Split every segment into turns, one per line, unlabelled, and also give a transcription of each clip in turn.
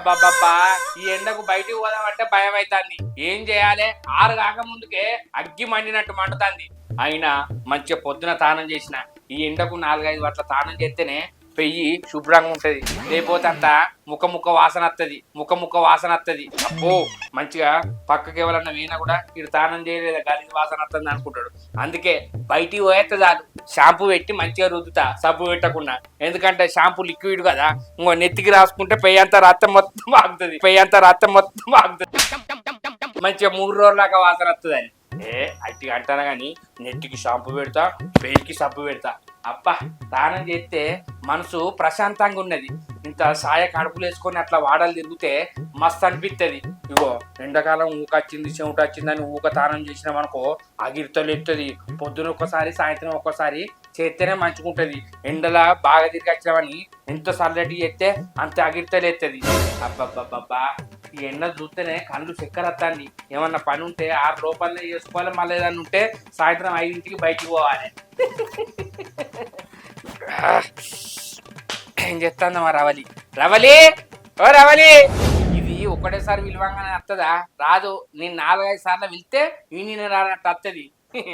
అబ్బబ్బబ్బబ్బా ఈ ఎండకు బయటికి పోదామంటే భయం అవుతుంది. ఏం చేయాలి? 6 కాక ముందుకే అగ్గి మండినట్టు మండుతుంది. అయినా మంచిగా పొద్దున తానం చేసిన ఈ ఎండకు 4-5 గంటల తానం చేస్తేనే పెయ్యి శుభ్రంగా ఉంటది. లేకపోతే అంతా ముఖ వాసన వస్తుంది. అబ్బో మంచిగా పక్కకి ఎవరన్నా వీణ కూడా ఇటు తానం చేయలేదా గలీజ్ వాసన వస్తుంది అనుకుంటాడు. అందుకే బయటికి పోయేస్తే చాలు షాంపూ పెట్టి మంచిగా రుద్దుతా, సబ్బు పెట్టకుండా. ఎందుకంటే షాంపూ లిక్విడ్ కదా, ఇంకో నెత్తికి రాసుకుంటే పెయ్యంతా రక్తం మొత్తం ఆగుతుంది. మంచిగా 3 రోజుల దాకా వాసన వస్తుంది అని అట్టిగా అంటాను. కానీ నెత్తికి షాంపూ పెడతా, పెయ్యికి సబ్బు పెడతా. అబ్బా స్నానం చేస్తే మనసు ప్రశాంతంగా ఉన్నది. ఇంత సాయ కడుపులు వేసుకొని అట్లా వాడలు తిరిగితే మస్తు అనిపిస్తుంది. ఇగో ఎండాకాలం ఊకొచ్చింది చెమట వచ్చిందని ఊక తానం చేసినాం అనుకో అగిరితలు ఎత్తుంది. పొద్దున ఒక్కసారి సాయంత్రం ఒక్కసారి చేస్తేనే మంచుకుంటుంది. ఎండలా బాగా తిరిగి వచ్చినామని ఎంత సల్లటి చేస్తే అంత అగిరితలు ఎత్తది. అబ్బబ్బబ్బబ్బా ఈ ఎండ చూస్తేనే కళ్ళు చక్కెర వస్తుంది. ఏమన్నా పని ఉంటే 6 లోపలనే చేసుకోవాలి. మళ్ళీ ఏదన్నా ఉంటే సాయంత్రం 5ంటికి బయటికి పోవాలి. ఏం చెప్తాందమ్మా రవలి ఓ రవలి, ఇది ఒకటేసారి విలువంగానే వస్తుందా? రాదు. నేను 4-5 సార్లు వెళ్తే నేను రానట్టు వస్తుంది.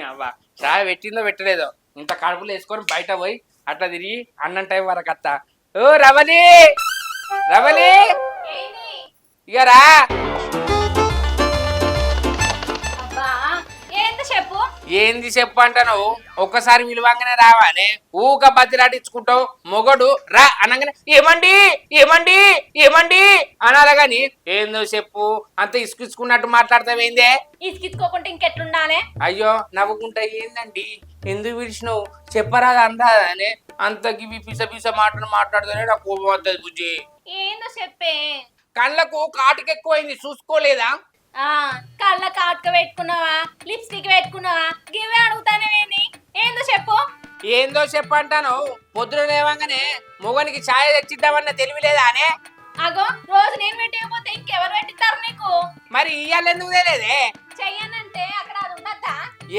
అబ్బా చాయ్ పెట్టిందో పెట్టలేదో ఇంత కడుపులో వేసుకొని బయట పోయి అట్లా తిరిగి అన్నం టైం వరకు వస్తా. ఓ రవలి ఇక రా. ఏంది చెప్పు అంటాను. ఒక్కసారి విలువంగానే రావానే ఊక బతిలాడించుకుంటావు. మొగడు రా అనగానే ఏమండి అనాలి. గాని ఏందో చెప్పు అంత ఇసుకిచ్చుకున్నట్టు మాట్లాడతావేందే?
ఇసుకిచ్చుకోకుంటే ఇంకెట్లుండాలి?
అయ్యో నవ్వుకుంటా ఏందండి ఎందుకు పిలిచినావు చెప్పరాదు అందానే. అంత గివి పిస మాటలు మాట్లాడుతూనే నాకు కోపం వస్తుంది. బుజ్జి
ఏందో చెప్పే.
కళ్ళకు కాటుకు ఎక్కువైంది చూసుకోలేదా?
కళ్ళ కాటుక పెట్టుకున్నావా, లిప్స్టిక్ పెట్టుకున్నావా, గివే అడుగుతానేవేంది? ఏందో చెప్పు.
ఏందో చెప్పంటాను. పొద్దున లేవంగానే మొగనికి ఛాయ్ తెచ్చిద్దామన్న తెలివిలేదా అనే?
అగో రోజు నేను పెట్టకపోతే ఇంకెవరు పెట్టిస్తారు నీకు?
మరి ఇయ్యాల ఎందుకు తెలియదే?
చెయ్యనంటే అక్కడ అది ఉండద్దా?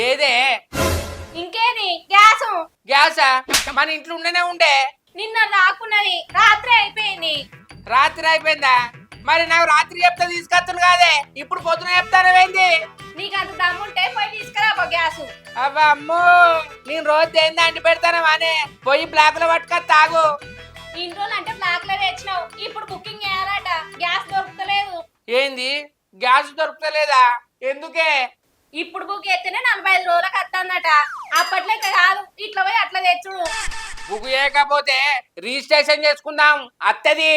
ఏదే?
ఇంకేది? గ్యాసా?
మన ఇంట్లో ఉండే
నిన్న రాకున్నది, రాత్రి అయిపోయింది.
రాత్రి అయిపోయిందా? మరి నాకు రాత్రి చెప్తే తీసుకొస్తాను కాదే, ఇప్పుడు పొద్దున చెప్తానవేంది?
నీకు అంత దమ్ముంటే పోయి తీసుకురా గ్యాస్.
అవ్వ అమ్మో, నేను రోజు దేని అంటి పెడతాను అనే పోయి బ్లాక్ లో పట్టుకొని తాగు.
ఇన్ని రోజులు అంటే బ్లాక్ లో తెచ్చినావు, ఇప్పుడు బుకింగ్ చేయాలట. గ్యాస్ దొరుకుతలేదు.
ఏంది గ్యాస్ దొరుకుతలేదా? ఎందుకే?
ఇప్పుడు బుక్ చేస్తేనే 45 రోజులకు వస్తుందట. అప్పట్లో కాదు, ఇట్లా పోయి అట్లా తెచ్చుడు.
బుక్ చేయకపోతే రిజిస్ట్రేషన్ చేసుకుందాం అత్తది.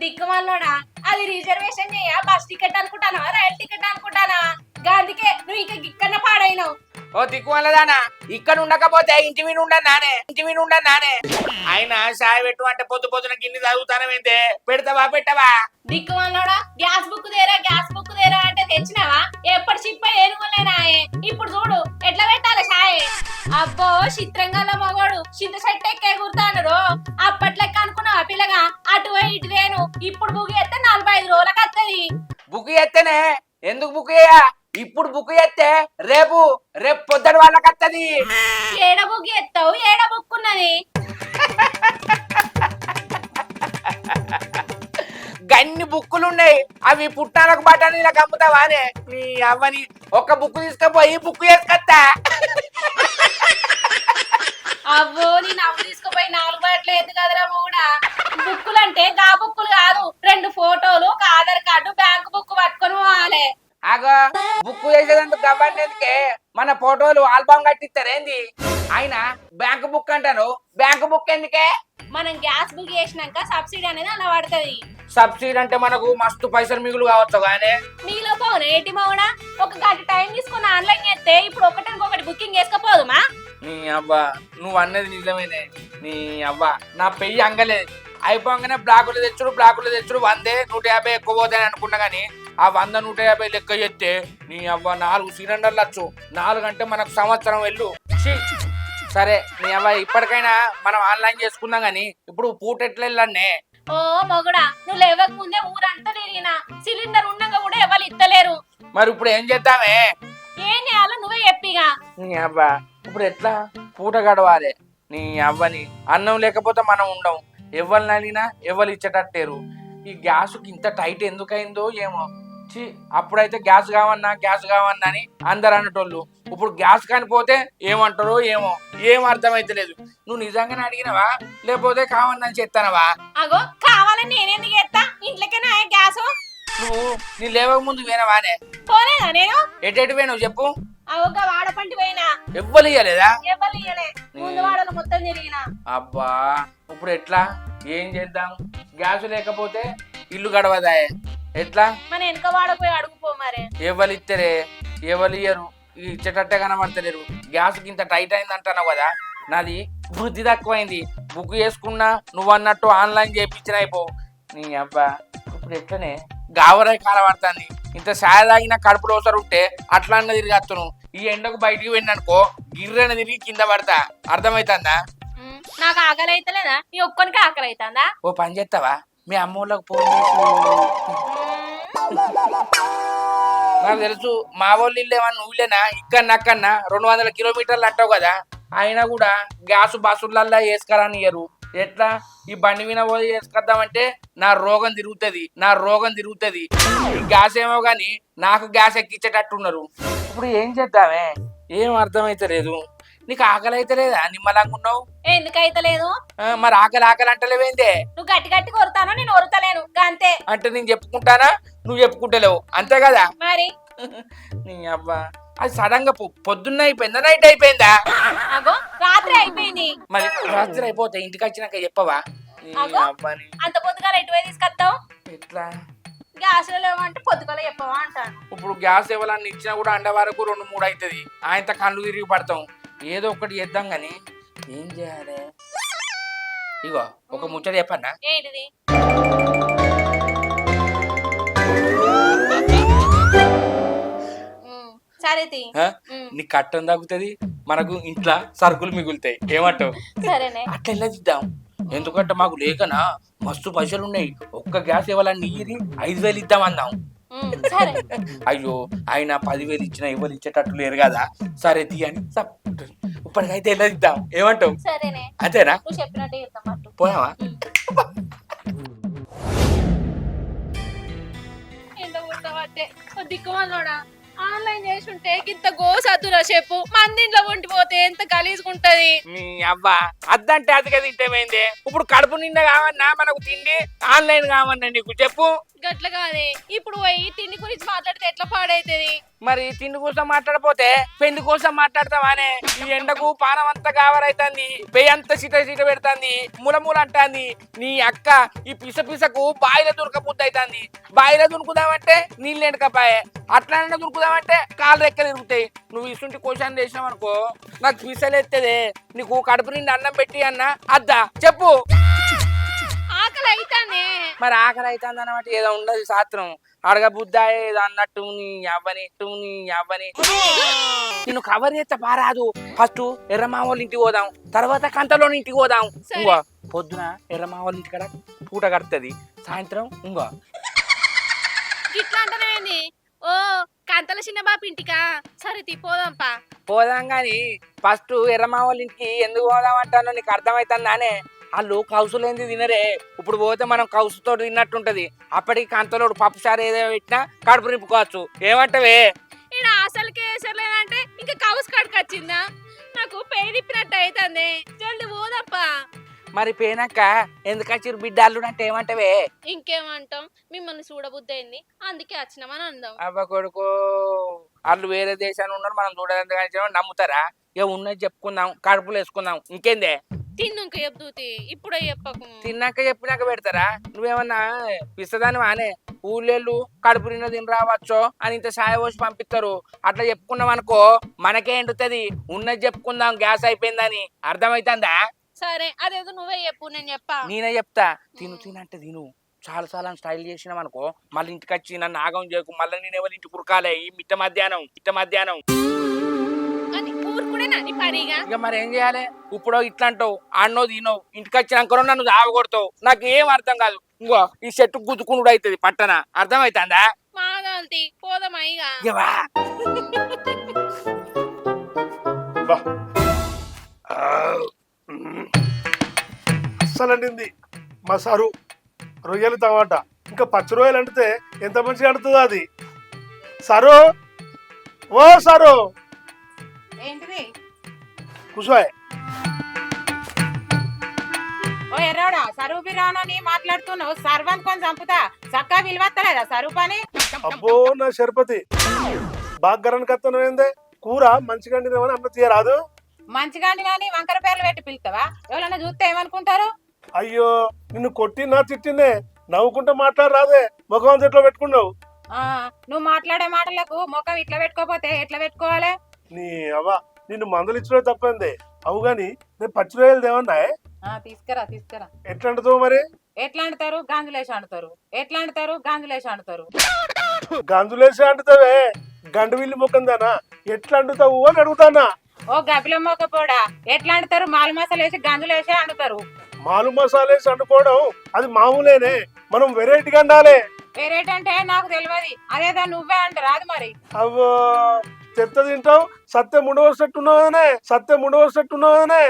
దిక్కుమల్లోడా, అది రిజర్వేషన్ చేయ బస్ టికెట్ అనుకుంటానా, రైల్ టికెట్ అనుకుంటానా? అందుకే నువ్వు ఇంకా గిక్కన పాడైనావు.
ఓ దిక్కుమల్లదానా, ఇక్కడ ఉండకపోతే ఇంటి మీద ఉండను నానే. అయినా చాయ్ పెట్టు అంటే పొద్దున గిన్నె చదువుతానవేంటే? పెట్టవా?
దిక్కుమల్లోడా, గ్యాస్ బుక్ దేరా అంటే తెచ్చినావా? ఎప్పటి చిప్ప ఏనుగులేనాయే. ఇప్పుడు చూడు ఎట్లా పెట్టాలి చాయ్. అబ్బో చిత్రంగా మగోడు చింత చెట్టు ఎక్కే గుర్తాను. అప్పట్లెక్క అనుకున్నావా పిల్లగా? అటు ఇటు వేను. ఇప్పుడు బుక్ చేస్తే 45 రోజులకు వస్తుంది.
బుక్ చేస్తేనే ఎందుకు బుక్ చేయ? ఇప్పుడు బుక్ చేస్తే రేపు పొద్దున వాళ్ళకి వస్తుంది.
ఏడ బుక్ చేస్తావు? ఏడ బుక్ ఉన్నది?
గన్ని బుక్కులు ఉన్నాయి, అవి పుట్టాలకు బట్టని ఇలా అమ్ముతావానే? నీ అవ్వని ఒక్క బుక్ తీసుకుపోయి బుక్ చేసుకొస్తా.
అవ్వో నేను అవ్వు తీసుకుపోయి 4 బట్టలు ఎత్తు కదరా కూడా. బుక్కులు అంటే గా బుక్కులు కాదు, 2 ఫోటోలు, ఒక ఆధార్ కార్డు, బ్యాంక్ బుక్ పట్టుకొని పోవాలి.
ఆగో బుక్ చేసేదందుకు గవ్వండి ఎందుకే? మన ఫోటోలు ఆల్బమ్ కట్టిస్తారేంది? అయినా బ్యాంక్ బుక్ అంటాను, బ్యాంక్ బుక్ ఎందుకే?
మనం గ్యాస్ బుక్ చేసినాక సబ్సిడీ అనేది అలా పడుతుంది.
సబ్సిడీ అంటే మనకు మస్తు పైసలు మిగులు కావచ్చు కానీ
మీలో పోను ఏంటి మౌనా? 1 గంట టైం తీసుకుని ఆన్లైన్ చేస్తే ఇప్పుడు ఒకటి బుకింగ్ చేసుకోపోదుమా?
నీ అవ్వ నువ్వు అన్నది నిజమేనే. నీ అవ్వ నా పెయ్యి అంగలేదు. అయిపోగానే బ్లాకులు తెచ్చుడు 100, 150 ఎక్కువ పోతాయని అనుకున్నా గానీ ఆ 100, 150 లెక్క చేస్తే నీ అవ్వ 4 సిలిండర్లు వచ్చు. 4 అంటే మనకు సంవత్సరం వెళ్ళు. సరే నీ అవ్వ ఇప్పటికైనా మనం ఆన్లైన్ చేసుకుందాం గానీ ఇప్పుడు పూట ఎట్లా వెళ్ళానే?
ఓ మొగుడా, నువ్వు లేవక ముందే ఊరంతా తిరిగినా, సిలిండర్ ఉండగా కూడా ఎవరు ఇత్తలేరు.
మరి ఇప్పుడు ఏం చేద్దామే?
ఏం చేయాలో నువ్వే చెప్పిగా.
నీ అవ్వ ఇప్పుడు ఎట్లా పూట గడవాలి? నీ అవ్వని అన్నం లేకపోతే మనం ఉండం. ఎవరిని అడిగినా ఎవరు ఇచ్చేటట్టేరు. ఈ గ్యాస్ ఇంత టైట్ ఎందుకైందో ఏమో. ఛీ, అప్పుడైతే గ్యాస్ కావన్నా అని అందరు అనేటోళ్ళు. ఇప్పుడు గ్యాస్ కానిపోతే ఏమంటారో ఏమో, ఏం అర్థమైతలేదు. నువ్వు నిజంగానే అడిగినవా లేకపోతే కావన్నని చెప్తానవా?
అగో కావాలని నేనేందుకు చేస్తా, ఇంట్లోకేనా గ్యాస్?
నువ్వు నీ లేవక ముందు పోయినవానే?
పోలేదా నేను?
ఎటు పోయినావు చెప్పు.
అవొక్క వాడపంటి పోయినా,
ఎవ్వరు ఇయ్యలేదా?
ఎవరు ఇయ్యలే, ముందు వాడలు మొత్తం తిరిగినా.
అబ్బా, ఇప్పుడు ఎట్లా? ఏం చేద్దాం? గ్యాస్ లేకపోతే ఇల్లు గడవదాయే, ఎట్లా?
మన వెనక వాడపోయి అడుగుపో మరి.
ఎవరు ఇద్దరే, ఎవరు ఇయ్యరు, ఇచ్చేటట్టే కనబడతలేరు. గ్యాస్ ఇంత టైట్ అయింది అంటున్నావు కదా, నాది బుద్ధి తక్కువైంది. బుక్ చేసుకున్నా నువ్వు అన్నట్టు ఆన్లైన్ చేయించిన అయిపో. నీ అబ్బా, ఇప్పుడు ఎట్లనే గావరాయి కాలబడుతుంది. ఇంత సాయ తాగిన కడుపులో ఒకసారి ఉంటే అట్లా అన్న తిరిగేస్తాను. ఈ ఎండకు బయటికి వెళ్ళిననుకో గిర్రెన తిరిగి కింద పడతా. అర్థమైతుందా?
నాకు ఆకలి అయితలేదా? నీ ఒక్కరికి ఆకలి అవుతుందా?
ఓ పని చేస్తావా, మీ అమ్మోళ్ళకి ఫోన్ చేసి. నాకు తెలుసు మా వాళ్ళు ఇల్లు ఏమన్నా నువ్వులేనా ఇక్కడన్నా 200 కిలోమీటర్లు అంటావు కదా, అయినా కూడా గ్యాస్ బస్సులల్లా వేసుకరాని ఇయ్యరు. ఎట్లా? ఈ బండి మీద పోయి వేసుకొద్దామంటే నా రోగం తిరుగుతుంది. ఈ గ్యాస్ ఏమో గాని నాకు గ్యాస్ ఎక్కించేటట్టున్నారు. ఇప్పుడు ఏం చేద్దామే, ఏం అర్థమైతలేదు. నీకు ఆకలి అయితే లేదా? నిమ్మలాగున్నావు.
ఎందుకైతే లేదు?
మరి ఆకలి అంటలేవేందే?
నువ్వు గట్టి గట్టి కొరుతాను, నేను ఒరుతలేను అంతే.
అంటే నేను చెప్పుకుంటానా, నువ్వు చెప్పుకుంటలేవు, అంతే కదా
మరి.
నీ అబ్బా, అది సడన్ గా పొద్దున్న అయిపోయిందా నైట్ అయిపోయిందా?
అగో రాత్రి అయిపోయింది.
మరి రాత్రి అయిపోతే ఇంటికి వచ్చినాక చెప్పవా?
అంత పొద్దుగాల ఎటువై తీసుకొస్తావు?
ఎట్లా?
గ్యాస్ లో లేవంటే పొద్దుగాల చెప్పవా అంటాను.
ఇప్పుడు గ్యాస్ ఎవరన్నా ఇచ్చినా కూడా అండ వరకు 2-3 అవుతుంది. ఆయనతో కళ్ళు తిరిగి పడతాం. ఏదో ఒకటి చేద్దాం గాని ఏం చేయాలి? ఇగో ఒక ముచ్చట చెప్పన్నా.
ఏంటిది? సరే
నీ కట్టం తగ్గుతుంది, మనకు ఇంట్లో సరుకులు మిగులుతాయి. ఏమంటావు?
సరేనే,
అట్లా ఎలా ఇద్దాం. ఎందుకంటే మాకు లేకనా మస్తు పైసలు ఉన్నాయి. ఒక్క గ్యాస్ ఇవ్వాలని 5,000 ఇద్దాం అందాం. అయ్యో, ఆయన 10,000 ఇచ్చినా ఎవరు ఇచ్చేటట్టు లేరు కదా. సరే తీయని ఇప్పటికైతే ఎలా ఇద్దాం. ఏమంటావు? అంతేనా? పోయావా?
దిక్కుమల్లోడా ఆన్లైన్ చేసి ఉంటే ఇంత గోసద్దురా చెప్పు. మంది ఇంట్లో వండిపోతే ఎంత గలీజుకుంటది.
అవ్వా, అద్దంటే అదిగా తింటేమైంది. ఇప్పుడు కడుపు నిండా కావన్నా మనకు తిండి, ఆన్లైన్ కావన్నా నీకు చెప్పు.
గట్ల కాదే, ఇప్పుడు పోయి తిండి గురించి మాట్లాడితే ఎట్లా పాడైతుంది?
మరి తిండి కోసం మాట్లాడపోతే పెళ్లి కోసం మాట్లాడతావానే? ఈ ఎండకు పానం అంతా కావరైతుంది, పెయ్యి అంతా సిట పెడుతుంది, ములమూల అంటాంది. నీ అక్క ఈ పిసకు బాయిల దురకబుద్ధి అవుతుంది. బాయిల దునుకుదామంటే నీళ్ళు ఎండకపాయే, అట్లా దునుకుదామంటే కాళ్ళు రెక్కలు తిరుగుతాయి. నువ్వు ఇసుంటి క్వశ్చన్ చేసినావు అనుకో నాకు పిసలు ఎత్తదే. నీకు కడుపు నిండి అన్నం పెట్టి అన్నా అద్దా చెప్పు.
ఆకలి అయితానే.
మరి ఆకలి అవుతుంది అన్నమాట ఏదో ఉండదు శాస్త్రం. అడగబుద్దా ఏదో అన్నట్టు నీ అవ్వని నేను కవర్ చేస్తా పారాదు. ఫస్ట్ ఎర్రమావోళ్ళ ఇంటికి పోదాం, తర్వాత కంతలోని ఇంటికి పోదాం. ఇంకో పొద్దున ఎర్రమావోళ్ళ ఇంటి కాడ పూట కడుతుంది, సాయంత్రం ఇంకో
ఇట్లా అంటానేంది? ఓ కంతల చిన్న బాబు ఇంటికా? సరే పోదాంపా.
పోదాం గాని ఫస్ట్ ఎర్రమావోళ్ళ ఇంటికి ఎందుకు పోదాం అంటానో నీకు అర్థమవుతుందానే? వాళ్ళు కౌసులేంది తినరే. ఇప్పుడు పోతే మనం కౌసుతో తిన్నట్టుంటది. అప్పటికి కంతలోడు పప్పు సార్ ఏదో పెట్టినా కడుపు నింపుకోవచ్చు. ఏమంటావే?
ఈడ అసలుకే వేసలేదంటే ఇంకా కౌసు కడుకు వచ్చిందా? నాకు పేరు తిప్పినట్టు అవుతుంది. జల్ది పోదప్పా.
మరి పేనక్క ఎందుకు వచ్చిరు బిడ్డ అల్లుడు అంటే ఏమంటావే?
ఇంకేమంటాం, మిమ్మల్ని చూడబుద్ధి అయింది అందుకే వచ్చినామని అందాం.
అవ్వ కొడుకు, వాళ్ళు వేరే దేశాన్ని ఉన్నారు, మనం చూడడానికి నమ్ముతారా? ఇక ఉన్నది చెప్పుకుందాం, కడుపులు వేసుకుందాం. ఇంకేందే?
తిన్నాక చెప్తూ ఇప్పుడే చెప్పకు.
తిన్నాక చెప్పినాక పెడతారా? నువ్వేమన్నా పిస్తదాని వానే? ఊళ్ళేళ్ళు కడుపు నిండా తిని రావచ్చో అని ఇంత సాయ పోసి పంపిస్తారు. అట్లా చెప్పుకున్నాం అనుకో మనకే ఎండుతుంది. ఉన్నది చెప్పుకుందాం, గ్యాస్ అయిపోయిందని. అర్థమైతుందా?
సరే, అదేదో నువ్వే చెప్పు, నేను చెప్పా.
నేనే చెప్తా. తినంటే తిను. చాలా స్టైల్ చేసినాం అనుకో మళ్ళీ ఇంటికి వచ్చి నన్ను ఆగం చేయకు. మళ్ళీ నేను ఎవరి ఇంటి కురకాలే ఈ మిట్ట మధ్యాహ్నం ఇక మరి ఏం చేయాలి? ఇప్పుడు ఇట్లా అంటావు, ఆడనో తినవు, ఇంటికి వచ్చినాక నన్ను ఆగొడతావు. నాకు ఏం అర్థం కాదు. ఇంకో ఈ చెట్టు గుద్దుకునుడు అవుతుంది పట్టణ. అర్థమైతుందా?
అస్సలండి మా సారు రొయ్యలు టమాటా ఇంకా పచ్చి రొయ్యలు అంటితే ఎంత మంచిగా అంటుతుందో అది. సరు ఓ సరు
ఏంటిది?
కూర్చోయ్.
ఓ ఎర్రోడా, సరువు బిరానని మాట్లాడుతున్నావు. సర్వ్ అనుకొని చంపుతా. చక్కగా విలువత్తలేదా సరువు పని?
అబ్బో నా శరపతి బాగా గరానికి వస్తాను ఏందే. కూర మంచిగా వండినామని అన్న తీయరాదు.
మంచిగా కానీ వంకర పేర్లు పెట్టి పిలుస్తావా? ఎవరన్నా చూస్తే ఏమనుకుంటారు?
అయ్యో నిన్ను కొట్టినా తిట్టినే నవ్వుకుంటా మాట్లాడరాదే. ముఖం చెట్లో పెట్టుకున్నావు.
ఆ నువ్వు మాట్లాడే మాటలకు ముఖం ఇట్లా పెట్టుకోపోతే ఎట్లా పెట్టుకోవాలి?
నీ అవ్వ నిన్ను మందులు ఇచ్చడం తప్పంది. అవు గాని నేను పచ్చి రొయ్యలు దేవన్నా
తీసుకురా తీసుకురా.
ఎట్లా అంటుతావు మరి?
ఎట్లా అంటారు? గాంజులేసి అంటారు. ఎట్లా అంటారు? గాంజులేసి అంటారు.
గంజులేసి అంటుతావే గండు విల్లి ముఖం దానా. ఎట్లా అంటుతావు అని అడుగుతానా.
ఓ గబిల మొక్కపోడా, ఎట్లా అంటారు? మాలు మసాలు వేసి గంజులేసి అంటారు.
మాలు మసాలేసి అంటుకోవడం అది మామూలేనే. మనం వెరైటీగా అండాలి.
వేరేటంటే నాకు తెలియదు. అదేదా నువ్వే అంట రాదు మరి.
అవ్వో చెత్త తింటావు. సత్యం ఉండవస్తున్నవనే. సత్యం ఉండవస్తున్నవనే.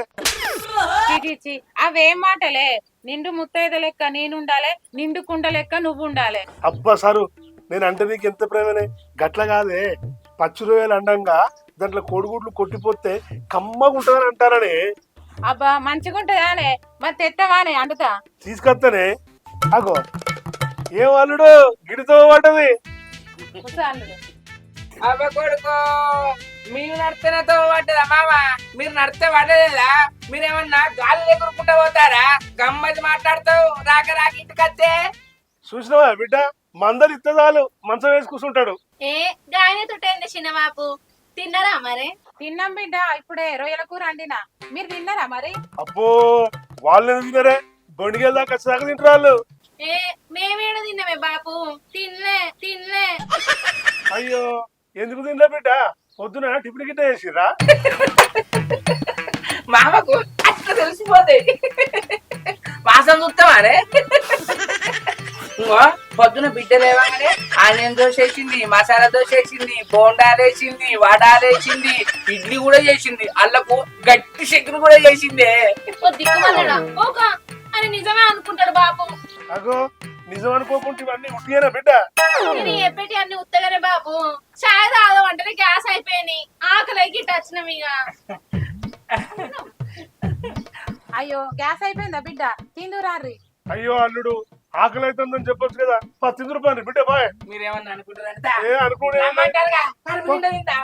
చీచి అవేం మాటలే. నిండు ముత్తైద లెక్క నేనుండాలి, నిండు కుండ లెక్క నువ్వు ఉండాలి.
అబ్బా సారు నేనంటే నీకు ఎంత ప్రేమనే. గట్ల కాదే పచ్చి రొయ్యలు అండంగా దాంట్లో కోడిగుడ్లు కొట్టిపోతే కమ్మగా ఉంటుందని అంటారని.
అబ్బా మంచిగుంటదానే, మరి తెత్తవానే అండుతా.
తీసుకొస్తానే. అగో ఏం అల్లుడు గిడితో పడ్డది.
కూర్చో అల్లుడు.
అవ్వ కొడుకో మీరు నడితేనతో పడ్డదా మామ? మీరు నడితే పడలేదా? మీరేమన్నా గాలి ఎగురుకుంటా పోతారా? గమ్మది మాట్లాడతావు రాక రాక ఇంటికి వస్తే.
చూసినవా బిడ్డ మందలు ఇస్తే చాలు మంచం వేసి కూర్చుంటాడు.
ఏ గాయన తుట్టేంది చిన్నబాపు? తిన్నారా మరి?
తిన్నాం బిడ్డ, ఇప్పుడే రొయ్యల కూర అండినా. మీరు తిన్నారా మరి?
అబ్బో వాళ్ళు ఎందుకు తినరే? బొండిగల దాకా వచ్చేదాకా తింటారు వాళ్ళు.
ఏ మేమేడ తిన్నామే బాపు? తినలే తినలే.
అయ్యో ఎందుకు తినలే బిడ్డ? పొద్దున టిఫిన్ గిట్ట చేసిర్రా?
మామకు అట్లా తెలిసిపోతాయి. వాసన చూస్తావానే? ఇంకో పొద్దున బిడ్డ లేవగానే ఆనియన్ దోశ వేసింది, మసాలా దోశ వేసింది, బోండాలు వేసింది, వడాలు వేసింది, ఇడ్లీ కూడా చేసింది, అల్లకు గట్టి చక్కెర కూడా చేసిందే.
ఓ దిక్కుమల్లడా ఓక అని నిజమే అనుకుంటాడు బాపు.
అగో నిజం అనుకోకుండా ఇవన్నీ ఉట్టియేనా బిడ్డ?
నేను చెప్పేటి అన్ని ఉత్తగానే బాపు. చాయ్ తాగమంటే గ్యాస్ అయిపోయింది. ఆకలి గిట్ట వచ్చినాం ఇక.
అయ్యో గ్యాస్ అయిపోయిందా బిడ్డ? తిందురారి.
అయ్యో అల్లుడు ఆకలి అవుతుందని చెప్పొచ్చు కదా. 10 రూపాయలు బిడ్డ బాయ్.
మీరేమన్నా అనుకుంటారంట?
ఏ అనుకోనే
రమ్మంటారుగా, కడుపు నిండా తింటా.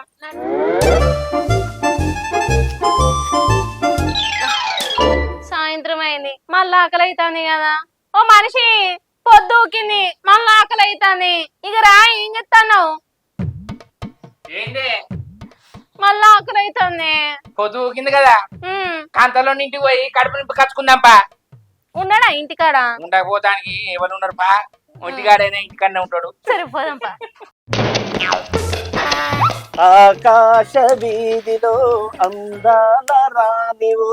సాయంత్రం అయింది, మళ్ళీ ఆకలి అవుతుంది కదా. ఓ మనిషి పొద్దుకింది, మళ్ళీ ఆకలి అవుతుంది. ఇక రా ఏం చెప్తాను?
ఏంటి
మళ్ళీ ఆకలి అవుతుంది.
పొద్దు కింద కదా, కాంతలో ఇంటికి పోయి కడుపు నింపి కచ్చుకుందాంపా.
ఉన్నాడా ఇంటికాడ?
ఉండకపోతానికి ఎవరు ఉన్నారు పా? ఒంటిగాడైనా ఇంటికన్నా ఉంటాడు.
సరిపోదాంపా.
ఆకాశ వీధిలో అందాల రానివు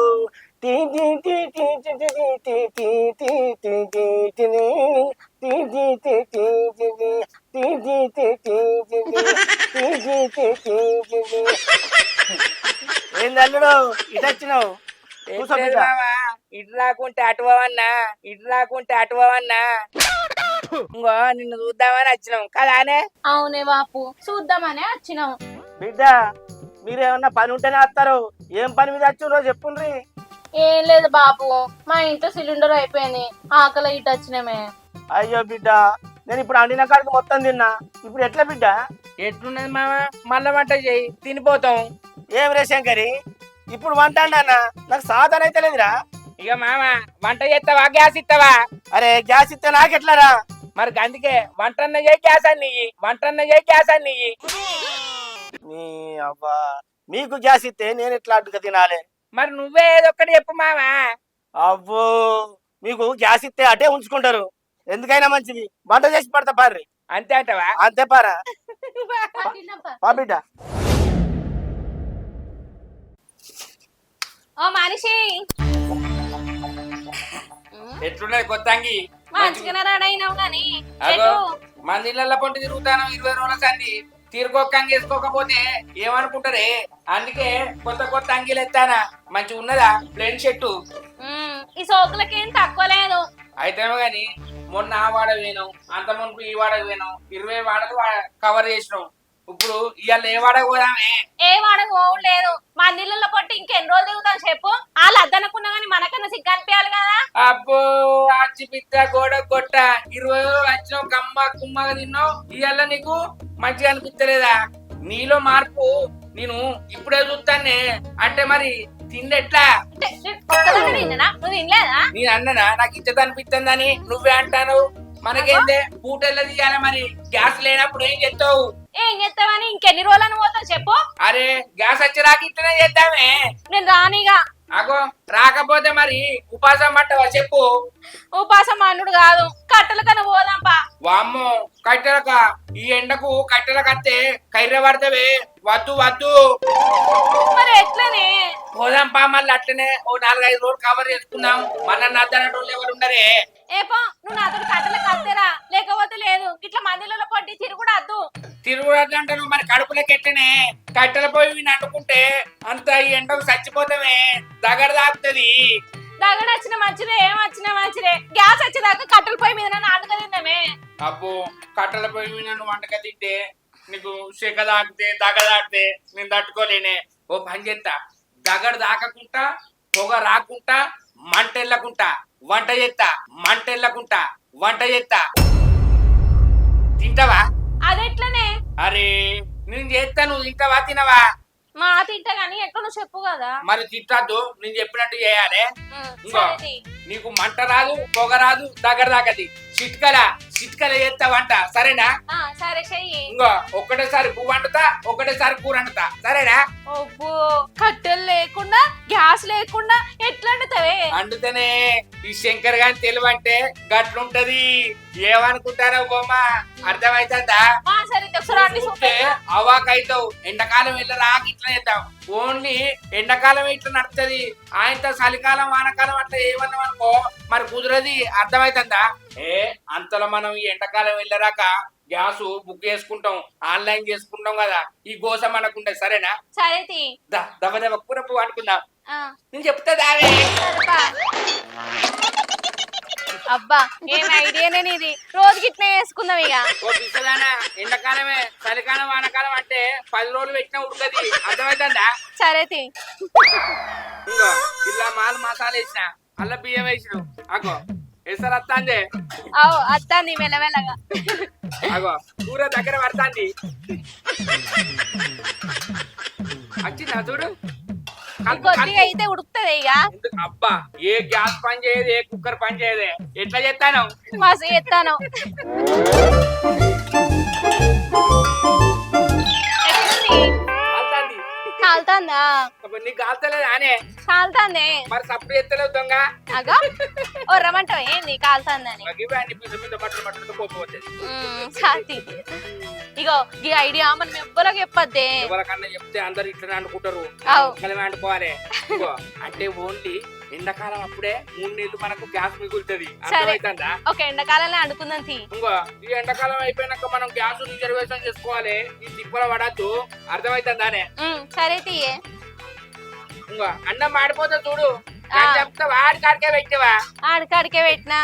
ఏందల్లుడు ఇటు వచ్చినావు?
ఇటు రాకుంటే అటువన్నా, ఇటు రాకుంటే అటువన్నా. ఇంకో నిన్ను చూద్దామని వచ్చినాం కదానే.
అవునే బాపు, చూద్దామనే వచ్చినాం.
బిడ్డ మీరేమన్నా పని ఉంటేనే వస్తారు. ఏం పని మీద వచ్చిండ్రో చెప్పుండ్రి.
ఏం లేదు బాపు, మా ఇంట్లో సిలిండర్ అయిపోయింది, ఆకలి ఇటు వచ్చినామే.
అయ్యో బిడ్డ నేను ఇప్పుడు అండిన కాడికి మొత్తం తిన్నా. ఇప్పుడు ఎట్లా బిడ్డ?
ఎట్లున్నది మామ? మళ్ళా వంట చేయి తినిపోతాం.
ఏం రే శంకరి ఇప్పుడు వంట అన్నా నాకు సాధన అయితే లేదురా.
ఇక మామ వంట చేస్తావా గ్యాస్ ఇస్తావా?
అరే గ్యాస్ ఇస్తే నాకెట్లారా?
మరి అందుకే వంటన్న చేయి గ్యాస్ అన్ని వంటన్న చేయి గ్యాస్ అన్ని.
నీ అవ్వా మీకు గ్యాస్ ఇస్తే నేను ఎట్లా అడ్డుగా తినాలి?
మరి నువ్వే ఏదో ఒక్కటి చెప్పు మామ.
అవ్వో మీకు గ్యాస్ ఇస్తే అటే ఉంచుకుంటారు. ఎందుకైనా మంచిది వంట చేసి పడతా పార్రి.
అంతే అంటవా?
అంతే పారా పా బిడ్డ.
ఓ మనిషి
ఎట్లున్నది కొత్త అంగి?
మంచిగానే రెడీ అయినావు గాని
అగో మందిళ్ళ పొంటి తిరుగుతాను 20 రోజుల సంది. తీరుకోక అంగి వేసుకోకపోతే ఏమనుకుంటారే? అందుకే కొత్త కొత్త అంగీలు ఎత్తానా. మంచిగా ఉన్నదా ప్లేన్ షర్టు?
ఈ సోకులకి ఏం తక్కువ లేదు.
అయితేమో గాని మొన్న ఆ వాడ పోయినాం, అంత మునుపు ఈ వాడకు పోయినాం, 20 వాడలు కవర్ చేసినాం. ఇప్పుడు ఇవాళ ఏ వాడకు పోదామే?
ఏ వాడకు పోవలేదు. మా నీళ్ళలో పొట్టి ఇంకెన్ని రోజులు దిగుతాం చెప్పు. వాళ్ళు అద్దనుకున్నా గానీ మనకన్నా సిగ్గు అనిపించాలి కదా.
అబ్బో ఆచి పిత్త గోడ కొట్ట 20 రోజులు వచ్చినావు, కమ్మ కుమ్మగా తిన్నావు, ఇవాళ నీకు మంచిగా అనిపిస్తలేదా? నీలో మార్పు నేను ఇప్పుడే చూస్తానే. అంటే మరి తిండెట్లా?
ఒక్కదాన్ని తిన్ననా? నువ్వు తినలేదా?
నేను అన్ననా నాకు ఇచ్చత అనిపిస్తుందని నువ్వే అంటాను. మనకేందే పూటెల్ల తీయాలి, మరి గ్యాస్ లేనప్పుడు ఏం చేస్తావు?
ఏం చేస్తావని ఇంకెన్ని రోజులను పోతావు చెప్పు.
అరే గ్యాస్ వచ్చేదాకా ఇట్లనే చేద్దామే.
నేను రానిగా.
అగో రాకపోతే మరి ఉపాసం పట్టవా చెప్పు?
ఉపాసం అన్నుడు కాదు, కట్టెల కన్నా పోదాంపా.
వామ్మో కట్టెలక, ఈ ఎండకు కట్టెలకత్తే కైర్ర పడతావే, వద్దు వద్దు.
మరి ఎట్లనే?
పోదాంపా, మళ్ళీ అట్లనే ఓ 4-5 రోజులు కవర్ చేసుకుందాం. మన నద్దనటోళ్ళు ఎవరు ఉండరే?
ఏపో నువ్వు నాతో కట్టెలకు కత్తేరా, లేకపోతే లేదు. ఇట్లా మందిలో పొట్టి తిరుగుడు అద్దు.
తిరుగుడంటారు మరి కడుపులోకి ఎట్టనే. కట్టెల పోయి అంటుకుంటే అంత ఈ ఎండకు చచ్చిపోతామే, దగ్గర తాకుతుంది.
దగ్గర వచ్చిన మంచిదే, ఏం వచ్చినా మంచిదే. గ్యాస్ వచ్చేదాకా కట్టెల పొయ్యి మీద నాటుగా తిందామే.
అబ్బో కట్టెల పొయ్యి మీద నువ్వు వంటగా తింటే నీకు శిఖ తాకితే దగ్గ తాకితే నేను తట్టుకోలేనే. ఓ పని చేస్తా, దగ్గర దాకకుంటా, పొగ రాకుంటా, మంట వెళ్ళకుంటా వంట చేస్తా, మంట వెళ్ళకుంటా వంట చేస్తా. తింటావా?
అదెట్లనే?
అరే నేను చేస్తా, నువ్వు తింటావా తినవా?
మా తింటా గానీ ఎట్లా నువ్వు చెప్పు కదా.
మరి తిట్టద్దు, నేను చెప్పినట్టు చేయాలి. ఇంకో
సరేది.
నీకు మంట రాదు, పొగ రాదు, దగ్గర దాకది. చిట్కల చేస్తా వంట, సరేనా?
సరే చెయ్యి.
ఇంకో ఒక్కటేసారి పువ్వు వండుతా, ఒక్కటేసారి కూర వండుతా, సరేనా?
అబ్బో కట్టెలు లేకుండా గ్యాస్ లేకుండా ఎట్లా వండుతావే?
అందుకనే ఈ శంకర్ గాని తెలివంటే గట్లుంటది. ఏమనుకుంటారో బొమ్మ, అర్థమైతుందా?
సరే ఒకసారి అన్ని
చూస్తే అవాకైతావు. ఎండాకాలం వెళ్ళరా ఇట్లా చేద్దాం. ఓన్లీ ఎండాకాలం ఇట్లా నడుతుంది. ఆయనతో చలికాలం వానకాలం అట్లా ఏమన్నాం అనుకో మరి కుదరది. అర్థమైతుందా? అంతలో మనం ఈ ఎండాకాలం వెళ్ళరాక గ్యాస్ బుక్ చేసుకుంటాం, ఆన్లైన్ చేసుకుంటాం కదా, ఈ గోస మనకుండే, సరేనా?
సరే
దవ కూర పువ్వు అనుకుందాం. నేను చెప్తా దావే.
అబ్బా ఏం ఐడియానే నీది. రోజుకి ఇట్లా వేసుకుందాం ఇక.
ఓ పిచ్చదానా, ఎండాకాలమే చలికాలం వానకాలం అంటే 10 రోజులు పెట్టినా ఉడకది. అర్థమైతుందా?
సరే
ఇంకా ఇలా మసాలా వేసిన, అల్ల బియ్యం వేసిన, అగో ఎసరు వస్తాంది.
అవు వస్తాంది మెల్లమెల్లగా.
అగో కూర దగ్గర పడుతుంది. వచ్చిందా చూడు.
కొద్దిగా అయితే ఉడుకుతుంది ఇక.
అబ్బా ఏ గ్యాస్ పని చేయదు, ఏ కుక్కర్ పని చేయదు. ఎట్లా చేస్తాను?
మస్తు చేస్తాను. కాలుతాందా?
నీకు కాల్తలేదు అనే?
కాలుతాందే.
మరి సప్పుడు ఎత్తలేవు దొంగ.
అగా ఓ రమంటావు ఏంది కాలుతాందని? శాంతి ఇగో ఈ ఐడియా మనం ఎవ్వరికి చెప్పద్దే.
ఎవరికన్నా చెప్తే అందరు ఇట్లా అనుకుంటారు, అనుకోవాలి. అంటే ఓన్లీ ఎండాకాలం అప్పుడే 3 నెలలు మనకు గ్యాస్ మిగులుతుంది. అర్థమైతుందా?
ఒక ఎండాకాలంలో అనుకుందాం.
ఇంకో ఈ ఎండాకాలం అయిపోయినాక మనం గ్యాస్ రిజర్వేషన్ చేసుకోవాలి. ఈ తిప్పల పడద్దు. అర్థమైతుందానే?
సరే తీయే.
ఇంకో అన్నం మాడిపోతా చూడు. చెప్తావా ఆడికాడికే పెట్టావా?
ఆడికాడికే పెట్టినా.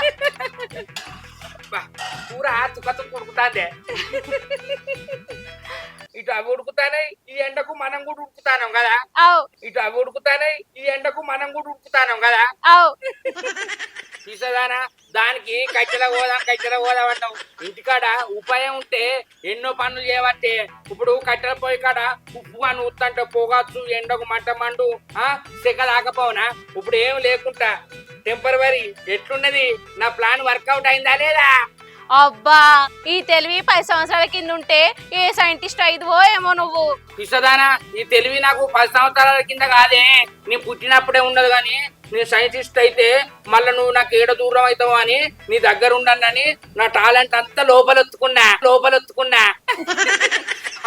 కూర తుక్క ఉడుకుతాందే. ఇటు అవి ఉడుకుతానే, ఈ ఎండకు మనం కూడా ఉడుకుతాను కదా. ఇటు అవి ఉడుకుతానే, ఈ ఎండకు మనం కూడా ఉడుకుతాను కదా. తీసేదానా దానికి కట్టెల పోదాం అంటావు. ఇంటికాడ ఉపాయం ఉంటే ఎన్నో పనులు చేయబట్టే. ఇప్పుడు కట్టెల పోయి కాడ ఉప్పు అని ఊతంటే పోగొచ్చు, ఎండకు మంట మండు సెక దాకపోవునా. ఇప్పుడు ఏం లేకుండా టెంపరవరీ ఎట్లున్నది? నా ప్లాన్ వర్కౌట్ అయిందా లేదా?
అబ్బా ఈ తెలివి 10 సంవత్సరాల కింద ఉంటే ఏ సైంటిస్ట్ అయిదువో ఏమో నువ్వు.
పిసదానా ఈ తెలివి నాకు 10 సంవత్సరాల కింద కాదే, నీ పుట్టినప్పుడే ఉండదు. కానీ నీ సైంటిస్ట్ అయితే మళ్ళా నువ్వు నాకు ఏడ దూరం అవుతావు అని నీ దగ్గర ఉండనని నా టాలెంట్ అంతా లోపలొత్తుకున్నా.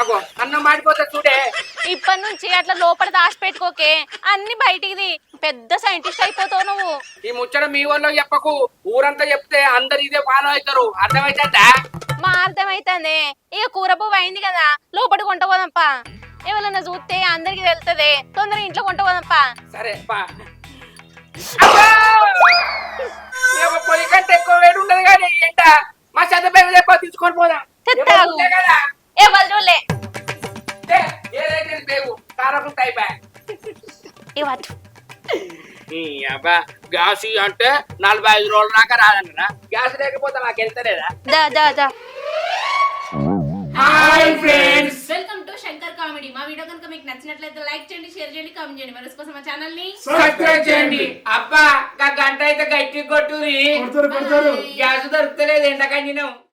అగో అన్నం మాడిపోతా చూడే.
ఇప్పటి నుంచి అట్లా లోపల దాచిపెట్టుకోకే, అన్ని బయటికి పెద్ద సైంటిస్ట్ అయిపోతావు నువ్వు.
ఈ ముచ్చట మీ వాళ్ళు చెప్పకు, ఊరంతా చెప్తే అందరు ఇదే ఫాలో అవుతారు. అర్థమైతుందా?
మా అర్థమైతుంది. ఇక కూర పువ్వు అయింది కదా, లోపల కొంట పోదాంపా. ఎవరన్నా చూస్తే అందరికి తెలుస్తుంది. తొందరగా ఇంట్లో కొంట పోదాంపా.
సరే పా. పొయ్యి కంటే ఎక్కువ వేడి ఉండదు కానీ ఎంట మా చెత్త బేగు చెప్ప తీసుకొని పోదాం
తెత్తాగు.
ఎవరు కదా
ఏ వదలులే
ఏదైతే బేగు కారకుంటా అయిపోయా
ఇవ్వచ్చు
అబ్బా గ్యాస్ అంటే 45 రోజుల దాకా రాదన్నరా గ్యాస్ లేకపోతే నాకు వెళ్తలేదా
దా దా దా
hi friends
welcome to Shankar comedy. మా వీడియో కనుక మీకు నచ్చినట్లయితే లైక్ చేయండి, షేర్ చేయండి, కామెంట్ చేయండి. మరి కోసం మా ఛానల్ ని
సబ్స్క్రైబ్ చేయండి. అబ్బా గంట అయితే గట్టి కొట్టురి
కొడతారు
గ్యాస్ దొరుకుతలేదు ఎండకండినాం